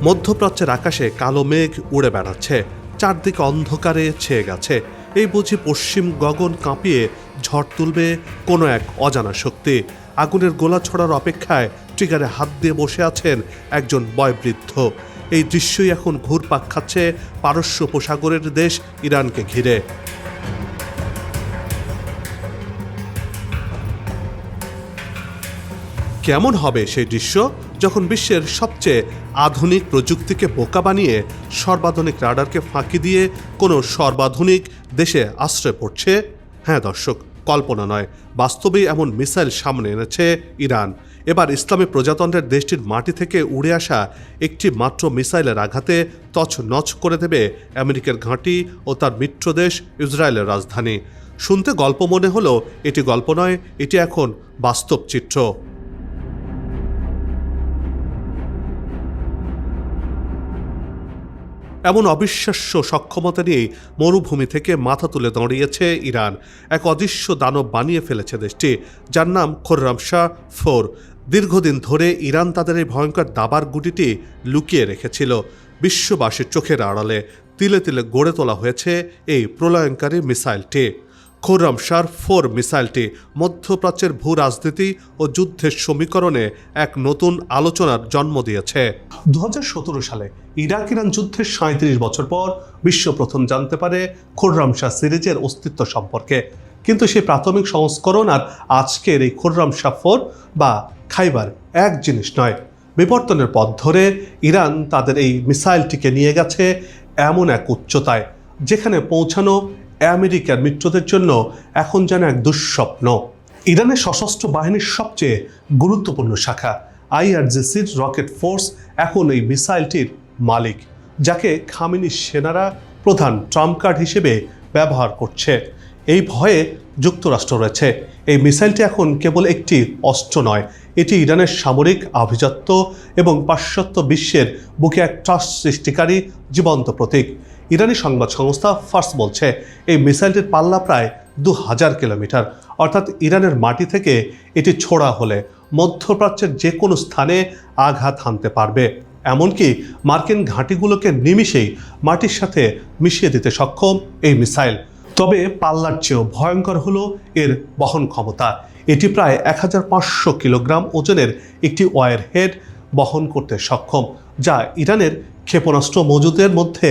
মধ্যপ্রাচ্যের আকাশে কালো মেঘ উড়ে বেড়াচ্ছে, চারদিকে অন্ধকারে ছেয়ে গেছে। এই বুঝি পশ্চিম গগন কাঁপিয়ে ঝড় তুলবে কোনো এক অজানা শক্তি। আগুনের গোলা ছড়ার অপেক্ষায় ট্রিগারে হাত দিয়ে বসে আছেন একজন বয়োবৃদ্ধ। এই দৃশ্যই এখন ঘুরপাক খাচ্ছে পারস্য উপসাগরের দেশ ইরানকে ঘিরে। কেমন হবে সেই দৃশ্য যখন বিশ্বের সবচেয়ে আধুনিক প্রযুক্তিকে বোকা বানিয়ে সর্বাধুনিক রাডারকে ফাঁকি দিয়ে কোনো সর্বাধুনিক দেশে আশ্রয় পড়ছে? হ্যাঁ দর্শক, কল্পনা নয়, বাস্তবেই এমন মিসাইল সামনে এনেছে ইরান। এবার ইসলামী প্রজাতন্ত্রের দেশটির মাটি থেকে উড়ে আসা একটি মাত্র মিসাইলের আঘাতে তছনছ করে দেবে আমেরিকার ঘাঁটি ও তার মিত্রদেশ ইসরায়েলের রাজধানী। শুনতে গল্প মনে হলেও এটি গল্প নয়, এটি এখন বাস্তব চিত্র। এমন অবিশ্বাস্য সক্ষমতা নিয়েই মরুভূমি থেকে মাথা তুলে দাঁড়িয়েছে ইরান। এক অদৃশ্য দানব বানিয়ে ফেলেছে দেশটি, যার নাম খোররামশাহ 4। দীর্ঘদিন ধরে ইরান তাদের এই ভয়ঙ্কর দাবার গুটিটি লুকিয়ে রেখেছিল। বিশ্ববাসীর চোখের আড়ালে তিলে তিলে গড়ে তোলা হয়েছে এই প্রলয়ঙ্কারী মিসাইলটি। খোররামশাহ 4 মিসাইলটি মধ্যপ্রাচ্যের ভূ রাজনীতি ও যুদ্ধের সমীকরণে এক নতুন আলোচনার জন্ম দিয়েছে। 2017 সালে ইরাক ইরান যুদ্ধের 37 বছর পর বিশ্ব প্রথম জানতে পারে খোররামশাহ সিরিজের অস্তিত্ব সম্পর্কে। কিন্তু সেই প্রাথমিক সংস্করণ আর আজকের এই খোররামশাহ 4 বা খাইবার এক জিনিস নয়। বিবর্তনের পথ ধরে ইরান তাদের এই মিসাইলটিকে নিয়ে গেছে এমন এক উচ্চতায় যেখানে পৌঁছানো আমেরিকার মিত্রদের জন্য এখন যেন এক দুঃস্বপ্ন। ইরানের সশস্ত্র বাহিনীর সবচেয়ে গুরুত্বপূর্ণ শাখা IRGCর রকেট ফোর্স এখন এই মিসাইলটির মালিক, যাকে খামেনির সেনারা প্রধান ট্রাম্প কার্ড হিসেবে ব্যবহার করছে। এই ভয়ে যুক্তরাষ্ট্র রয়েছে। এই মিসাইলটি এখন কেবল একটি অস্ত্র নয়, এটি ইরানের সামরিক আভিজাত্য এবং পাশ্চাত্য বিশ্বের বুকে এক ট্রাস্ট সৃষ্টিকারী জীবন্ত প্রতীক। ইরানি সংবাদ সংস্থা ফার্স বলছে এই মিসাইলটির পাল্লা প্রায় 2000 কিলোমিটার, অর্থাৎ ইরানের মাটি থেকে এটি ছোড়া হলে মধ্যপ্রাচ্যের যে কোনো স্থানে আঘাত হানতে পারবে। এমনকি মার্কিন ঘাঁটিগুলোকে নিমিষেই মাটির সাথে মিশিয়ে দিতে সক্ষম এই মিসাইল। তবে পাল্লার চেয়েও ভয়ঙ্কর হলো এর বহন ক্ষমতা। এটি প্রায় 1500 কিলোগ্রাম ওজনের একটি ওয়ারহেড বহন করতে সক্ষম, যা ইরানের ক্ষেপণাস্ত্র মজুদের মধ্যে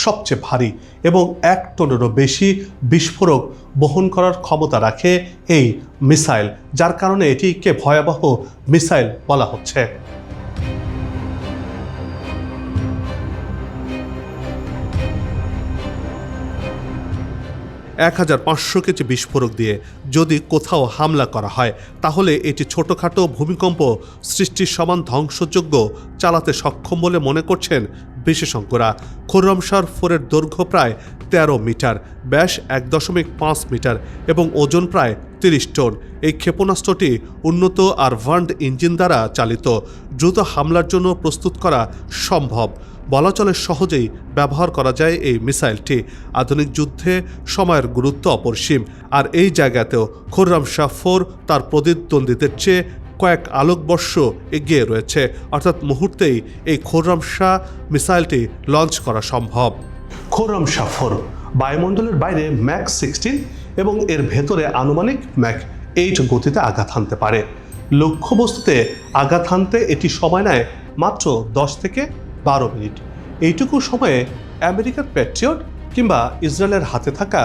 সবচেয়ে ভারী এবং 1 টনেরও বেশি বিস্ফোরক বহন করার ক্ষমতা রাখে এই মিসাইল, যার কারণে এটিকে ভয়াবহ মিসাইল বলা হচ্ছে। 1500 কেজি বিস্ফোরক দিয়ে যদি কোথাও হামলা করা হয়, তাহলে এটি ছোটোখাটো ভূমিকম্প সৃষ্টির সমান ধ্বংসযোগ্য চালাতে সক্ষম বলে মনে করছেন বিশেষজ্ঞরা। খোররামশাহ 4-এর দৈর্ঘ্য প্রায় 13 মিটার, ব্যাস 1.5 মিটার এবং ওজন প্রায় 30 টন। এই ক্ষেপণাস্ত্রটি উন্নত আরভান্ড ইঞ্জিন দ্বারা চালিত। দ্রুত হামলার জন্য প্রস্তুত করা সম্ভব, বলা চলে সহজেই ব্যবহার করা যায় এই মিসাইলটি। আধুনিক যুদ্ধে সময়ের গুরুত্ব অপরিসীম, আর এই জায়গাতেও খোররামশাহ 4 তার প্রতিদ্বন্দ্বীদের চেয়ে কয়েক আলোকবর্ষ এগিয়ে রয়েছে। অর্থাৎ মুহূর্তেই এই খোররামশাহ মিসাইলটি লঞ্চ করা সম্ভব। খোররামশাহ 4 বায়ুমণ্ডলের বাইরে ম্যাক 16 এবং এর ভেতরে আনুমানিক ম্যাক 8 গতিতে আঘাত হানতে পারে। লক্ষ্যবস্তুতে আঘাত হানতে এটি সময় নেয় মাত্র 10 থেকে 12 মিনিট। এইটুকু সময়ে আমেরিকার প্যাট্রিয়ট কিংবা ইসরায়েলের হাতে থাকা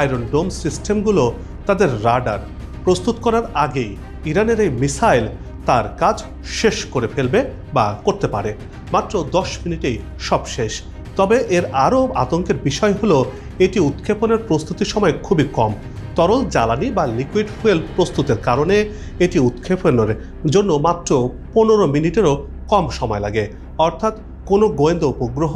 আয়রন ডোম সিস্টেমগুলো তাদের রাডার প্রস্তুত করার আগেই ইরানের এই মিসাইল তার কাজ শেষ করে ফেলবে বা করতে পারে। মাত্র 10 মিনিটেই সব শেষ। তবে এর আরও আতঙ্কের বিষয় হলো এটি উৎক্ষেপণের প্রস্তুতির সময় খুবই কম। তরল জ্বালানি বা লিকুইড ফুয়েল প্রস্তুতের কারণে এটি উৎক্ষেপণের জন্য মাত্র 15 মিনিটেরও কম সময় লাগে। অর্থাৎ কোনো গোয়েন্দা উপগ্রহ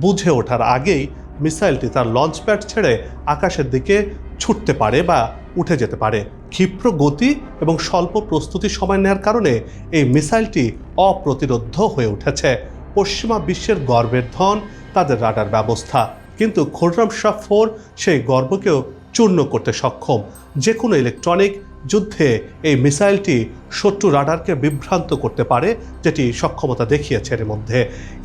বুঝে ওঠার আগেই মিসাইলটি তার লঞ্চ প্যাড ছেড়ে আকাশের দিকে ছুটতে পারে বা উঠে যেতে পারে। ক্ষিপ্র গতি এবং স্বল্প প্রস্তুতি সময় নেওয়ার কারণে এই মিসাইলটি অপ্রতিরোধ্য হয়ে উঠেছে। পশ্চিমা বিশ্বের গর্বের ধন তাদের রাডার ব্যবস্থা, কিন্তু খোররামশাহ 4 সেই গর্বকেও চূর্ণ করতে সক্ষম। যে কোনো ইলেকট্রনিক যুদ্ধে এই মিসাইলটি শত্রু রাডারকে বিভ্রান্ত করতে পারে, যেটি সক্ষমতা দেখিয়েছে এর মধ্যে।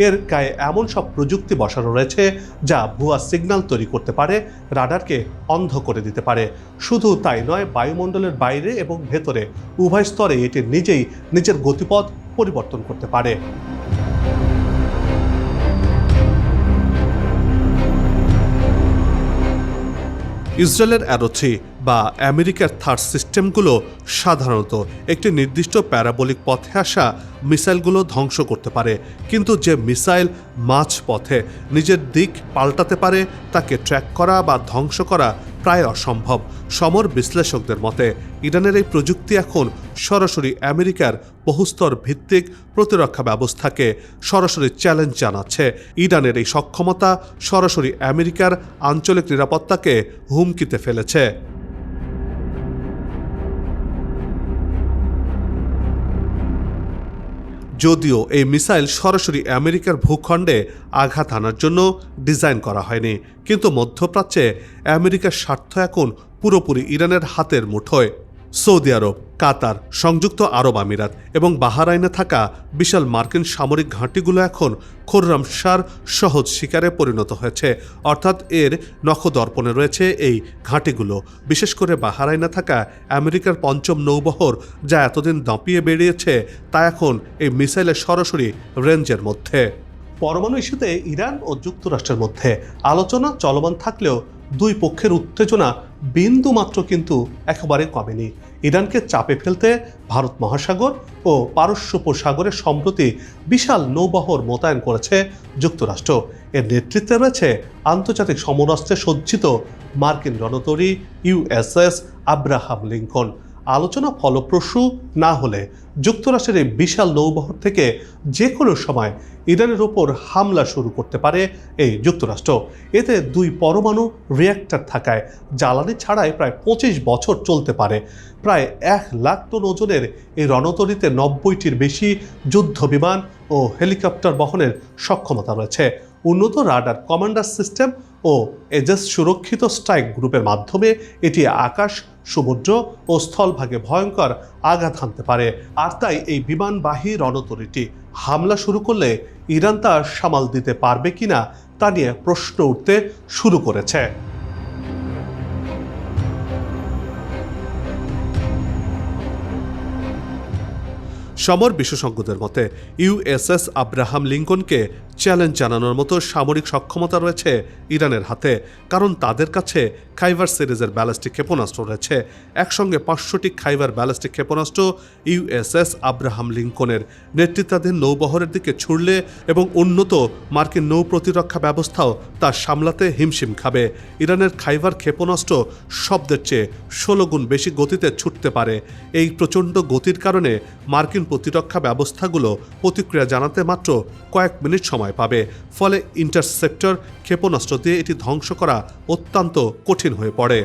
এর গায়ে এমন সব প্রযুক্তি বসানো রয়েছে যা ভুয়া সিগন্যাল তৈরি করতে পারে, রাডারকে অন্ধ করে দিতে পারে। শুধু তাই নয়, বায়ুমণ্ডলের বাইরে এবং ভেতরে উভয় স্তরে এটি নিজেই নিজের গতিপথ পরিবর্তন করতে পারে। ইসরায়েলের অ্যারো-3 বা আমেরিকার থার্ড সিস্টেমগুলো সাধারণত একটি নির্দিষ্ট প্যারাবোলিক পথে আসা মিসাইলগুলো ধ্বংস করতে পারে, কিন্তু যে মিসাইল মাঝ পথে নিজের দিক পাল্টাতে পারে তাকে ট্র্যাক করা বা ধ্বংস করা প্রায় অসম্ভব। সমর বিশ্লেষকদের মতে ইরানের এই প্রযুক্তি এখন সরাসরি আমেরিকার বহুস্তর ভিত্তিক প্রতিরক্ষা ব্যবস্থাকে সরাসরি চ্যালেঞ্জ জানাচ্ছে। ইরানের এই সক্ষমতা সরাসরি আমেরিকার আঞ্চলিক নিরাপত্তাকে হুমকিতে ফেলেছে। যদিও এই মিসাইল সরাসরি আমেরিকার ভূখণ্ডে আঘাত আনার জন্য ডিজাইন করা হয়নি, কিন্তু মধ্যপ্রাচ্যে আমেরিকার স্বার্থ এখন পুরোপুরি ইরানের হাতের মুঠোয়। সৌদি আরব, কাতার, সংযুক্ত আরব আমিরাত এবং বাহরাইনে থাকা বিশাল মার্কিন সামরিক ঘাঁটিগুলো এখন খোররাম শাহর সহজ শিকারে পরিণত হয়েছে, অর্থাৎ এর নখদর্পণে রয়েছে এই ঘাঁটিগুলো। বিশেষ করে বাহরাইনে থাকা আমেরিকার পঞ্চম নৌবহর, যা এতদিন দাপিয়ে বেরিয়েছে, তা এখন এই মিসাইলের সরাসরি রেঞ্জের মধ্যে। পরমাণু ইস্যুতে ইরান ও যুক্তরাষ্ট্রের মধ্যে আলোচনা চলমান থাকলেও দুই পক্ষের উত্তেজনা বিন্দু মাত্র কিন্তু একেবারে কমেনি। ইরানকে চাপে ফেলতে ভারত মহাসাগর ও পারস্য উপসাগরে সম্প্রতি বিশাল নৌবহর মোতায়েন করেছে যুক্তরাষ্ট্র। এর নেতৃত্বে রয়েছে আন্তর্জাতিক সমরাস্ত্রে সজ্জিত মার্কিন রণতরী ইউএসএস আব্রাহাম লিঙ্কন। আলোচনা ফলপ্রসূ না হলে যুক্তরাষ্ট্রের এই বিশাল নৌবহর থেকে যে কোনো সময় ইরানের ওপর হামলা শুরু করতে পারে এই যুক্তরাষ্ট্র। এতে দুই পরমাণু রিয়্যাক্টর থাকায় জ্বালানি ছাড়াই প্রায় 25 বছর চলতে পারে। প্রায় 1 লাখ টন ওজনের এই রণতরীতে 90টির বেশি যুদ্ধ বিমান ও হেলিকপ্টার বহনের সক্ষমতা রয়েছে। উন্নত রাডার কমান্ডার সিস্টেম ও এজেস সুরক্ষিত স্ট্রাইক গ্রুপের মাধ্যমে এটি আকাশ, সমুদ্র ও স্থলভাগে ভয়ঙ্কর আঘাত হানতে পারে। আর তাই এই বিমানবাহী রণতরীটি হামলা শুরু করলে ইরান তা সামাল দিতে পারবে কিনা তা নিয়ে প্রশ্ন উঠতে শুরু করেছে। সমর বিশেষজ্ঞদের মতে ইউএসএস আব্রাহাম লিঙ্কনকে চ্যালেঞ্জ জানানোর মতো সামরিক সক্ষমতা রয়েছে ইরানের হাতে, কারণ তাদের কাছে খাইবার সিরিজের ব্যালিস্টিক ক্ষেপণাস্ত্র রয়েছে। একসঙ্গে 500টি খাইবার ব্যালিস্টিক ক্ষেপণাস্ত্র ইউএসএস আব্রাহাম লিঙ্কনের নেতৃত্বাধীন নৌবহরের দিকে ছুড়লে এবং উন্নত মার্কিন নৌ প্রতিরক্ষা ব্যবস্থাও তা সামলাতে হিমশিম খাবে। ইরানের খাইবার ক্ষেপণাস্ত্র শব্দের চেয়ে 16 গুণ বেশি গতিতে ছুটতে পারে। এই প্রচণ্ড গতির কারণে মার্কিন প্রতিরক্ষা ব্যবস্থাগুলো প্রতিক্রিয়া জানাতে মাত্র কয়েক মিনিট সময় পাবে, ফলে ইন্টারসেপ্টর ক্ষেপণাস্ত্র দিয়ে এটি ধ্বংস করা অত্যন্ত কঠিন হয়ে পড়ে।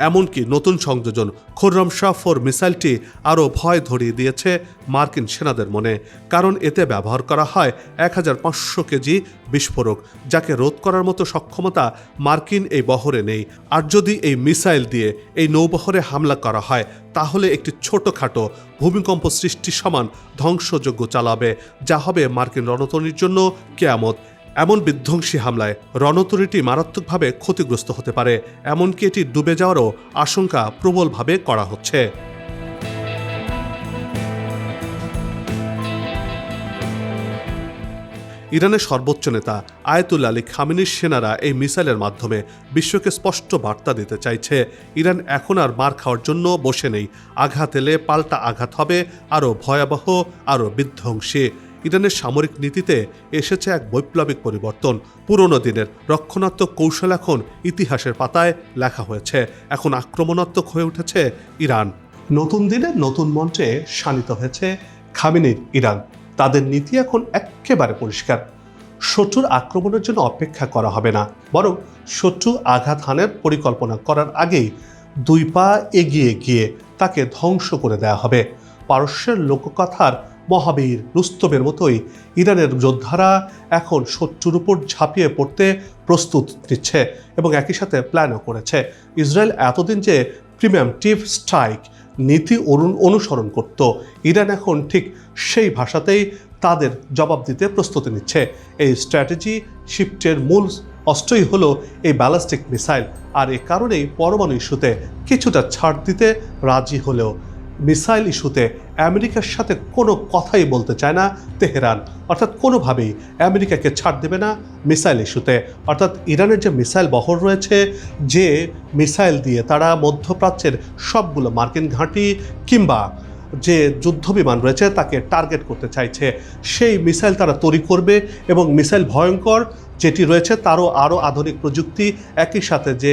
এমনকি নতুন সংযোজন খোররাম শাহ 4 মিসাইলটি আরও ভয় ধরিয়ে দিয়েছে মার্কিন সেনাদের মনে, কারণ এতে ব্যবহার করা হয় 1500 কেজি বিস্ফোরক, যাকে রোধ করার মতো সক্ষমতা মার্কিন এই বহরে নেই। আর যদি এই মিসাইল দিয়ে এই নৌবহরে হামলা করা হয়, তাহলে একটি ছোটখাটো ভূমিকম্প সৃষ্টি সমান ধ্বংসযজ্ঞ চালাবে, যা হবে মার্কিন রণতরীর জন্য কেয়ামত। এমন বিধ্বংসী হামলায় রণতরীটি মারাত্মকভাবে ক্ষতিগ্রস্ত হতে পারে, এমনকি এটি ডুবে যাওয়ারও আশঙ্কা প্রবলভাবে করা হচ্ছে। ইরানের সর্বোচ্চ নেতা আয়াতুল্লাহ আলী খামেনির সেনারা এই মিসাইলের মাধ্যমে বিশ্বকে স্পষ্ট বার্তা দিতে চাইছে, ইরান এখন আর মার খাওয়ার জন্য বসে নেই। আঘাত এলে পাল্টা আঘাত হবে, আরও ভয়াবহ, আরও বিধ্বংসী। ইরানের সামরিক নীতিতে এসেছে এক বৈপ্লবিক পরিবর্তন। পুরনো দিনের রক্ষণাত্মক কৌশল এখন ইতিহাসের পাতায় লেখা হয়েছে। এখন আক্রমণাত্মক হয়ে উঠেছে ইরান। নতুন দিনে নতুন মঞ্চে শানিত হয়েছে খামেনির ইরান। তাদের নীতি এখন একেবারে পরিষ্কার। শত্রুর আক্রমণের জন্য অপেক্ষা করা হবে না, বরং শত্রু আঘাত হানের পরিকল্পনা করার আগেই 2 পা এগিয়ে গিয়ে তাকে ধ্বংস করে দেওয়া হবে। পারস্যের লোককথার মহাবীর রুস্তমের মতোই ইরানের যোদ্ধারা এখন শত্রুর উপর ঝাঁপিয়ে পড়তে প্রস্তুত নিচ্ছে এবং একই সাথে প্ল্যানও করেছে। ইসরায়েল এতদিন যে প্রিম্পটিভ স্ট্রাইক নীতি অনুসরণ করত, ইরান এখন ঠিক সেই ভাষাতেই তাদের জবাব দিতে প্রস্তুতি নিচ্ছে। এই স্ট্র্যাটেজি শিফটের মূল অস্ত্রই হলো এই ব্যালিস্টিক মিসাইল, আর এ কারণেই পরমাণু ইস্যুতে কিছুটা ছাড় দিতে রাজি হলেও মিসাইল ইস্যুতে আমেরিকার সাথে কোনো কথাই বলতে চায় না তেহরান। অর্থাৎ কোনোভাবেই আমেরিকাকে ছাড় দেবে না মিসাইল ইস্যুতে। অর্থাৎ ইরানের যে মিসাইল বহর রয়েছে, যে মিসাইল দিয়ে তারা মধ্যপ্রাচ্যের সবগুলো মার্কিন ঘাঁটি কিংবা যে যুদ্ধবিমান রয়েছে তাকে টার্গেট করতে চাইছে, সেই মিসাইল তারা তৈরি করবে এবং মিসাইল ভয়ঙ্কর যেটি রয়েছে তারও আরও আধুনিক প্রযুক্তি, একই সাথে যে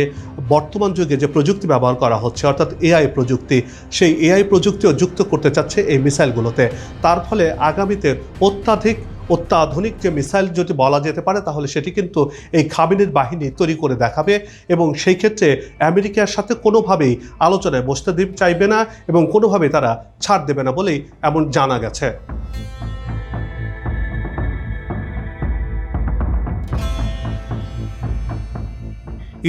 বর্তমান যুগে যে প্রযুক্তি ব্যবহার করা হচ্ছে অর্থাৎ এআই প্রযুক্তি, সেই এআই প্রযুক্তিও যুক্ত করতে চাচ্ছে এই মিসাইলগুলোতে। তার ফলে আগামীতে অত্যাধুনিক যে মিসাইল যদি বলা যেতে পারে তাহলে সেটি কিন্তু এই খামিনির বাহিনী তৈরি করে দেখাবে এবং সেই ক্ষেত্রে আমেরিকার সাথে কোনোভাবেই আলোচনায় বসতে চাইবে না এবং কোনোভাবেই তারা ছাড় দেবে না বলেই এমন জানা গেছে।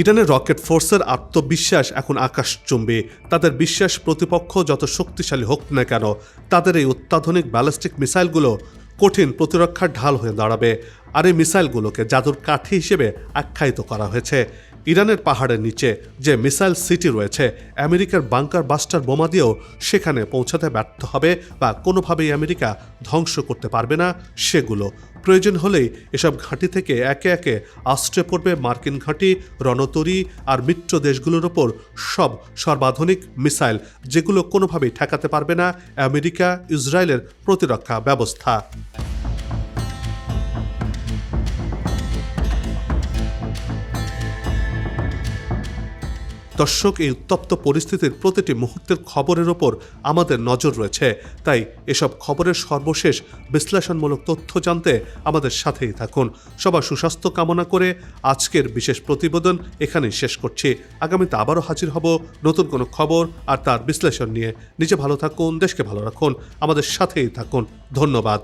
ইরানের রকেট ফোর্সের আত্মবিশ্বাস এখন আকাশচুম্বী। তাদের বিশ্বাস প্রতিপক্ষ যত শক্তিশালী হোক না কেন, তাদের এই অত্যাধুনিক ব্যালিস্টিক মিসাইলগুলো কঠিন প্রতিরক্ষার ঢাল হয়ে দাঁড়াবে। আর এই মিসাইলগুলোকে জাদুর কাঠি হিসেবে আখ্যায়িত করা হয়েছে। ইরানের পাহাড়ের নিচে যে মিসাইল সিটি রয়েছে, আমেরিকার বাংকার বাস্টার বোমা দিয়েও সেখানে পৌঁছাতে ব্যর্থ হবে বা কোনোভাবেই আমেরিকা ধ্বংস করতে পারবে না সেগুলো। প্রয়োজন হলেই এসব ঘাঁটি থেকে একে একে আশ্রয় পড়বে মার্কিন ঘাঁটি, রণতরী আর মিত্র দেশগুলোর ওপর সর্বাধুনিক মিসাইল, যেগুলো কোনোভাবেই ঠেকাতে পারবে না আমেরিকা ইসরায়েলের প্রতিরক্ষা ব্যবস্থা। দর্শক, এই উত্তপ্ত পরিস্থিতির প্রতিটি মুহূর্তের খবরের ওপর আমাদের নজর রয়েছে। তাই এসব খবরের সর্বশেষ বিশ্লেষণমূলক তথ্য জানতে আমাদের সাথেই থাকুন। সবার সুস্বাস্থ্য কামনা করে আজকের বিশেষ প্রতিবেদন এখানেই শেষ করছি। আগামীতে আবারও হাজির হব নতুন কোনো খবর আর তার বিশ্লেষণ নিয়ে। নিজে ভালো থাকুন, দেশকে ভালো রাখুন, আমাদের সাথেই থাকুন। ধন্যবাদ।